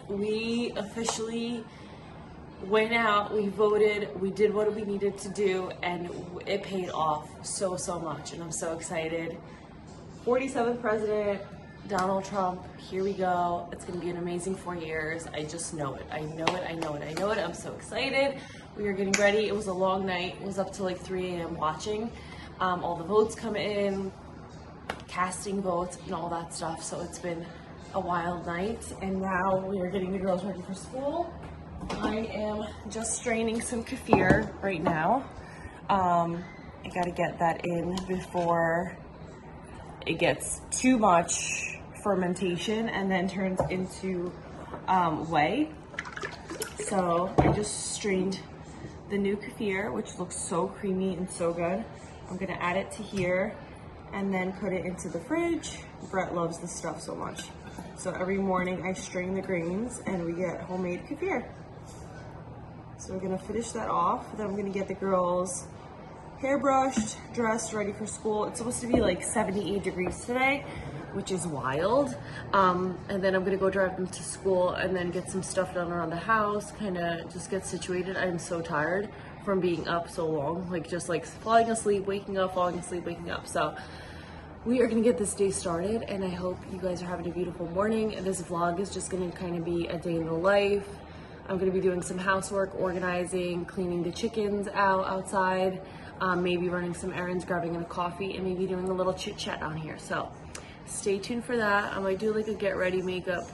we officially went out, we voted, we did what we needed to do, and it paid off so much, and I'm so excited. 47th president, Donald Trump, here we go. It's gonna be an amazing 4 years. I just know it. I know it. I'm so excited. We are getting ready. It was a long night. It was up to like 3 a.m. watching all the votes come in, casting votes and all that stuff. So it's been a wild night, and now we are getting the girls ready for school. I am just straining some kefir right now. I gotta get that in before it gets too much fermentation and then turns into whey. So I just strained the new kefir, which looks so creamy and so good. I'm gonna add it to here and then put it into the fridge. Brett loves this stuff so much. So every morning I strain the grains and we get homemade kefir. So we're gonna finish that off. Then I'm gonna get the girls hairbrushed, dressed, ready for school. It's supposed to be like 78 degrees today, which is wild. And then I'm gonna go drive them to school and then get some stuff done around the house, kind of just get situated. I'm so tired from being up so long, like just like falling asleep, waking up, falling asleep, waking up. So we are gonna get this day started, and I hope you guys are having a beautiful morning. This vlog is just gonna kind of be a day in the life. I'm gonna be doing some housework, organizing, cleaning the chickens outside, maybe running some errands, grabbing a coffee, and maybe doing a little chit chat on here. So stay tuned for that. I might do like a get ready makeup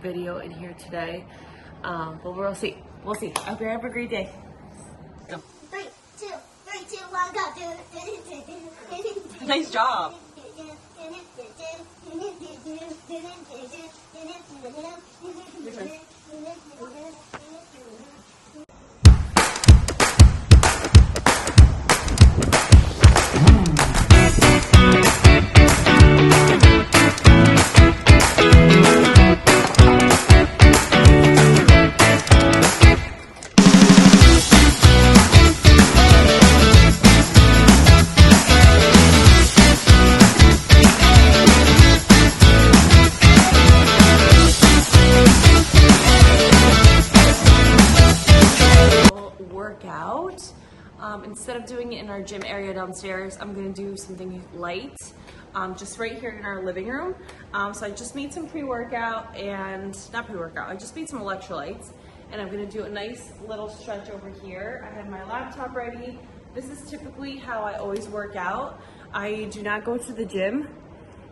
video in here today, but we'll see. We'll see. Okay, have a great day. Go. 3, 2, 1, go. Nice job. Workout. Instead of doing it in our gym area downstairs, I'm gonna do something light, just right here in our living room. So I just made some pre-workout, and not pre-workout, I just made some electrolytes, and I'm gonna do a nice little stretch over here. I have my laptop ready. This is typically how I always work out. I do not go to the gym,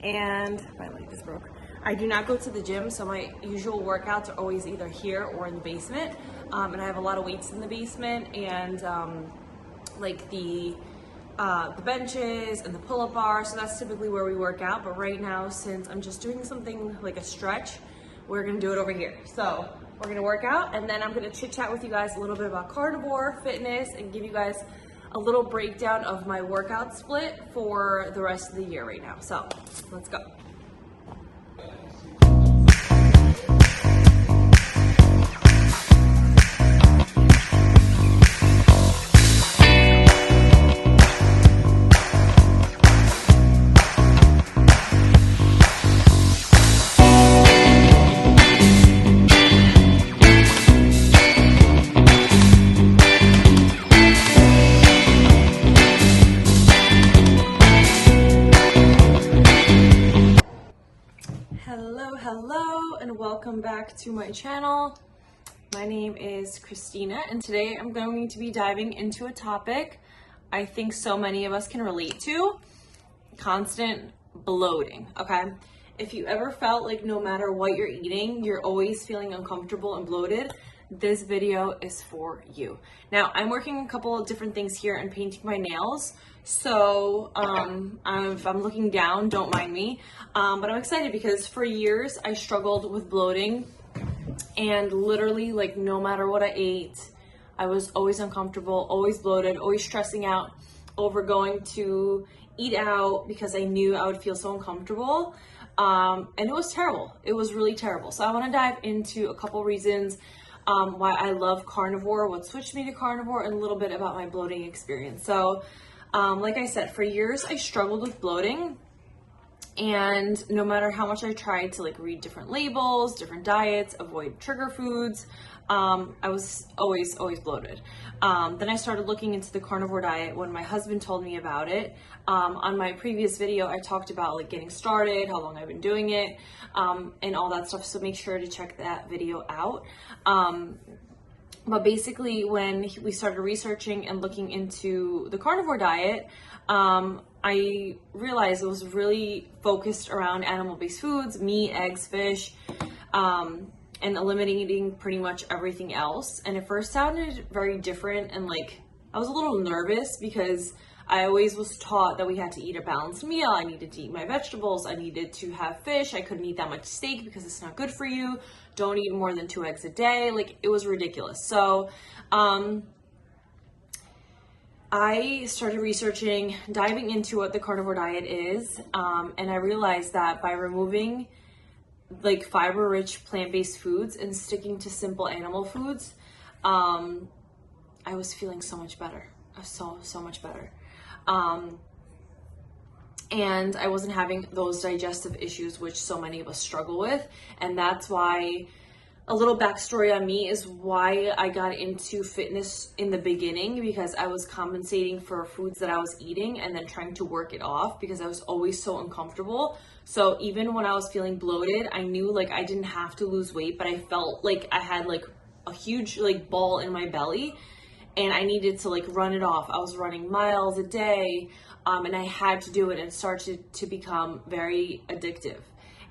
and my light just broke. I do not go to the gym, so my usual workouts are always either here or in the basement. And I have a lot of weights in the basement, and like the benches and the pull-up bar, so that's typically where we work out. But right now, since I'm just doing something like a stretch, we're gonna do it over here. So we're gonna work out, and then I'm gonna chit chat with you guys a little bit about carnivore fitness and give you guys a little breakdown of my workout split for the rest of the year right now. So let's go. Hello and welcome back to my channel. My name is Christina, and today I'm going to be diving into a topic I think so many of us can relate to: constant bloating. Okay, if you ever felt like no matter what you're eating, you're always feeling uncomfortable and bloated, this video is for you. Now, I'm working a couple of different things here and painting my nails, so if I'm looking down, don't mind me. But I'm excited because for years I struggled with bloating, and literally, like, no matter what I ate, I was always uncomfortable, always bloated, always stressing out over going to eat out because I knew I would feel so uncomfortable. And it was terrible. It was really terrible. So I want to dive into a couple reasons why I love carnivore, what switched me to carnivore, and a little bit about my bloating experience. So like I said, for years I struggled with bloating, And no matter how much I tried to like read different labels, different diets, avoid trigger foods, I was always bloated. Then I started looking into the carnivore diet when my husband told me about it. On my previous video, I talked about like getting started, how long I've been doing it, and all that stuff. So make sure to check that video out. But basically when we started researching and looking into the carnivore diet, I realized it was really focused around animal-based foods, meat, eggs, fish, and eliminating pretty much everything else. And it first sounded very different, and like I was a little nervous because I always was taught that we had to eat a balanced meal. I needed to eat my vegetables. I needed to have fish. I couldn't eat that much steak because it's not good for you. Don't eat more than 2 eggs a day. Like, it was ridiculous. So, I started researching, diving into what the carnivore diet is, and I realized that by removing like fiber-rich plant-based foods and sticking to simple animal foods, I was feeling so much better. So much better. And I wasn't having those digestive issues which so many of us struggle with. And that's why, a little backstory on me is why I got into fitness in the beginning, because I was compensating for foods that I was eating and then trying to work it off because I was always so uncomfortable. So even when I was feeling bloated, I knew like I didn't have to lose weight, but I felt like I had like a huge like ball in my belly and I needed to like run it off. I was running miles a day, and I had to do it, and it started to become very addictive.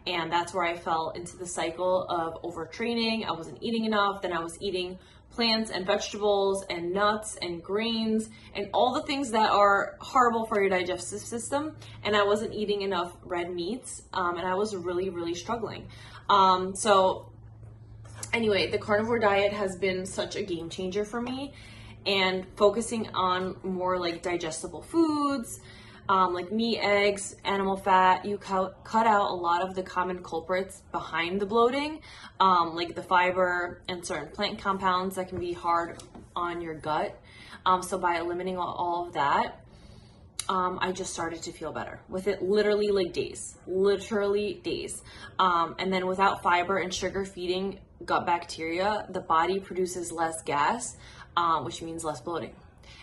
And that's where I fell into the cycle of overtraining. I wasn't eating enough. Then I was eating plants and vegetables and nuts and grains and all the things that are horrible for your digestive system. And I wasn't eating enough red meats, and I was really struggling. So anyway, the carnivore diet has been such a game changer for me, and focusing on more like digestible foods, like meat, eggs, animal fat. You cut out a lot of the common culprits behind the bloating, like the fiber and certain plant compounds that can be hard on your gut. So by eliminating all of that, I just started to feel better with it, literally days. And then without fiber and sugar feeding gut bacteria, the body produces less gas, which means less bloating.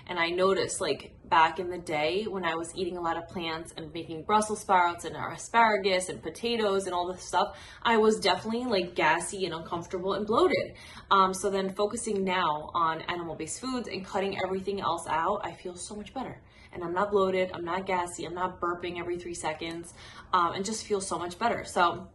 And I noticed like back in the day when I was eating a lot of plants and making Brussels sprouts and asparagus and potatoes and all this stuff, I was definitely like gassy and uncomfortable and bloated. So then focusing now on animal-based foods and cutting everything else out, I feel so much better. And I'm not bloated, I'm not gassy, I'm not burping every 3 seconds, and just feel so much better. So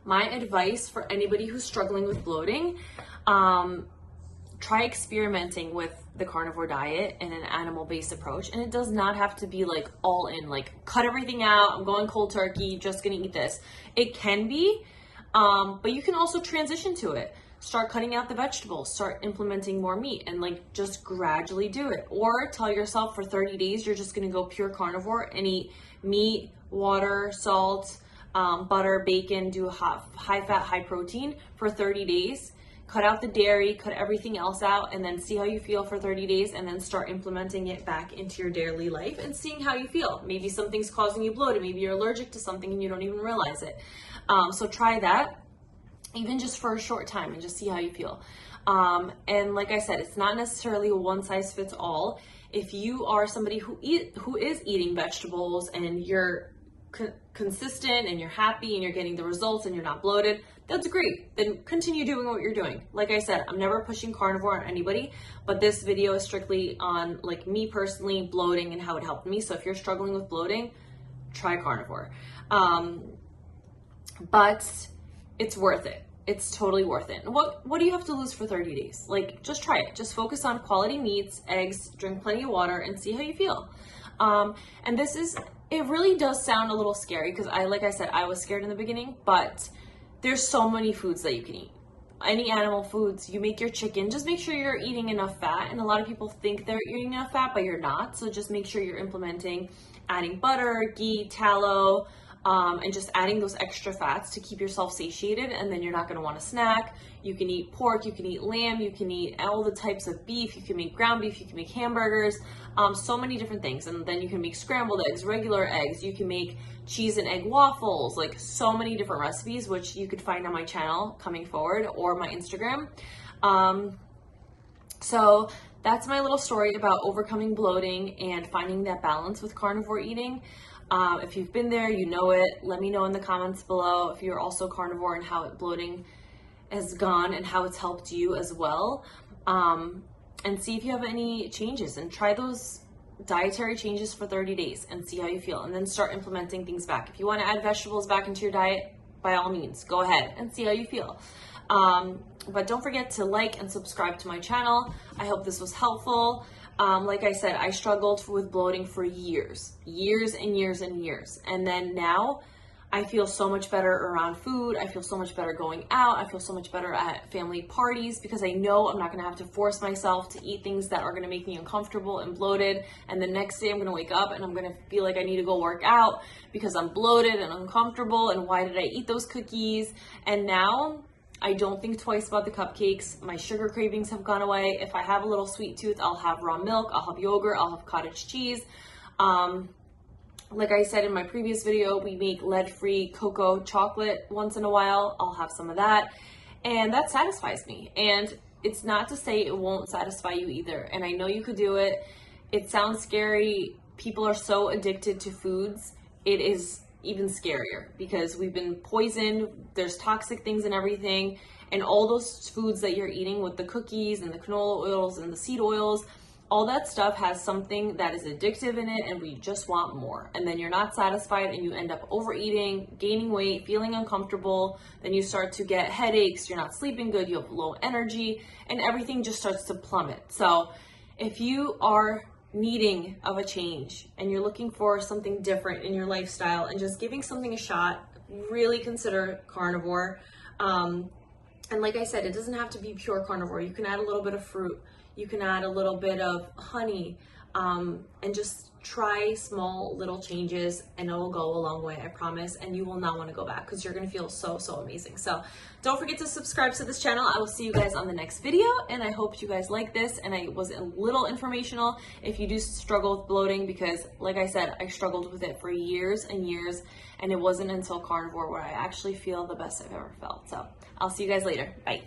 my advice for anybody who's struggling with bloating, try experimenting with the carnivore diet and an animal-based approach. And it does not have to be like all in, like cut everything out, I'm going cold turkey, just gonna eat this. It can be, but you can also transition to it. Start cutting out the vegetables, start implementing more meat, and like just gradually do it. Or tell yourself for 30 days, you're just gonna go pure carnivore and eat meat, water, salt, butter, bacon, do a high fat, high protein for 30 days. Cut out the dairy, cut everything else out, and then see how you feel for 30 days, and then start implementing it back into your daily life and seeing how you feel. Maybe something's causing you bloated, maybe you're allergic to something and you don't even realize it. So try that, even just for a short time, and just see how you feel. And like I said, it's not necessarily a one size fits all. If you are somebody who is eating vegetables and you're consistent and you're happy and you're getting the results and you're not bloated, that's great. Then continue doing what you're doing. Like I said, I'm never pushing carnivore on anybody, but this video is strictly on like me personally, bloating and how it helped me. So if you're struggling with bloating, try carnivore. But it's worth it. It's totally worth it. What do you have to lose for 30 days? Like, just try it. Just focus on quality meats, eggs, drink plenty of water, and see how you feel. And it really does sound a little scary because like I said, I was scared in the beginning, but there's so many foods that you can eat. Any animal foods, you make your chicken, just make sure you're eating enough fat. And a lot of people think they're eating enough fat, but you're not. So just make sure you're implementing, adding butter, ghee, tallow, and just adding those extra fats to keep yourself satiated, and then you're not going to want to snack. You can eat pork, you can eat lamb, you can eat all the types of beef, you can make ground beef, you can make hamburgers, so many different things. And then you can make scrambled eggs, regular eggs, you can make cheese and egg waffles, like so many different recipes, which you could find on my channel coming forward or my Instagram. So that's my little story about overcoming bloating and finding that balance with carnivore eating. If you've been there, you know it. Let me know in the comments below if you're also carnivore and how bloating has gone and how it's helped you as well. And see if you have any changes, and try those dietary changes for 30 days and see how you feel, and then start implementing things back. If you want to add vegetables back into your diet, by all means, go ahead and see how you feel. But don't forget to like and subscribe to my channel. I hope this was helpful. Like I said, I struggled with bloating for years and years and years. And then now I feel so much better around food. I feel so much better going out. I feel so much better at family parties because I know I'm not going to have to force myself to eat things that are going to make me uncomfortable and bloated. And the next day I'm going to wake up and I'm going to feel like I need to go work out because I'm bloated and uncomfortable. And why did I eat those cookies? And now I don't think twice about the cupcakes. My sugar cravings have gone away. If I have a little sweet tooth, I'll have raw milk, I'll have yogurt, I'll have cottage cheese. Like I said in my previous video, we make lead-free cocoa chocolate once in a while. I'll have some of that, and that satisfies me. And it's not to say it won't satisfy you either. And I know you could do it. It sounds scary. People are so addicted to foods. It is even scarier because we've been poisoned. There's toxic things in everything, and all those foods that you're eating with the cookies and the canola oils and the seed oils, all that stuff has something that is addictive in it, and we just want more. And then you're not satisfied and you end up overeating, gaining weight, feeling uncomfortable. Then you start to get headaches, you're not sleeping good, you have low energy, and everything just starts to plummet. So if you are needing of a change and you're looking for something different in your lifestyle and just giving something a shot, really consider carnivore. And like I said, it doesn't have to be pure carnivore. You can add a little bit of fruit, you can add a little bit of honey, and just try small little changes, and it will go a long way, I promise. And you will not want to go back because you're going to feel so amazing. So don't forget to subscribe to this channel. I will see you guys on the next video, and I hope you guys like this and I was a little informational if you do struggle with bloating, because like I said, I struggled with it for years and years, and it wasn't until carnivore where I actually feel the best I've ever felt. So I'll see you guys later. Bye.